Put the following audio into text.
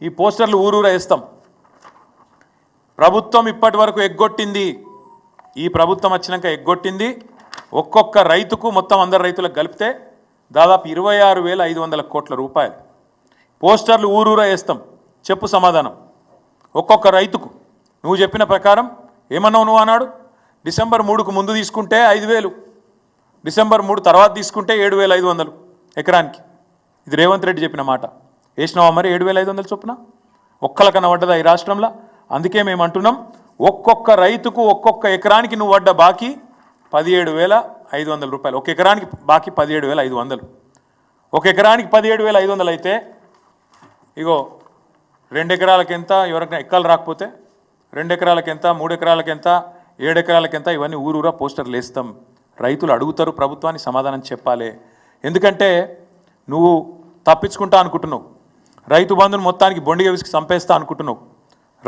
ఈ పోస్టర్లు ఊరూరా వేస్తాం. ప్రభుత్వం ఇప్పటి వరకు ఎగ్గొట్టింది, ఈ ప్రభుత్వం వచ్చినాక ఎగ్గొట్టింది ఒక్కొక్క రైతుకు మొత్తం అందరు రైతులకు కలిపితే దాదాపు 26,500 కోట్ల రూపాయలు. పోస్టర్లు ఊరూరా వేస్తాం. చెప్పు సమాధానం. ఒక్కొక్క రైతుకు నువ్వు చెప్పిన ప్రకారం ఏమన్నావు నువ్వు అన్నాడు, డిసెంబర్ 3కు ముందు తీసుకుంటే 5,000, డిసెంబర్ 3 తర్వాత తీసుకుంటే 7,500 ఎకరానికి. ఇది రేవంత్ రెడ్డి చెప్పిన మాట. వేసినావా మరి 7,500 చొప్పున? ఒక్కలకన్నా పడ్డదా ఈ రాష్ట్రంలో? అందుకే మేము అంటున్నాం, ఒక్కొక్క రైతుకు ఒక్కొక్క ఎకరానికి నువ్వు పడ్డ బాకీ 17,500 రూపాయలు. ఒక ఎకరానికి బాకీ 17,500. ఒక ఎకరానికి 17,500 అయితే ఇగో 2 ఎకరాలకు ఎంత, ఎవరికైనా ఎక్కలు రాకపోతే 2 ఎకరాలకు ఎంత, 3 ఎకరాలకు ఎంత, 7 ఎకరాలకు ఎంత, ఇవన్నీ ఊరూరా పోస్టర్లు వేస్తాం. రైతులు అడుగుతారు, ప్రభుత్వాన్ని సమాధానం చెప్పాలి. ఎందుకంటే నువ్వు తప్పించుకుంటా అనుకుంటున్నావు, రైతు బంధుని మొత్తానికి బొండిగా విసికి చంపేస్తా అనుకుంటున్నావు.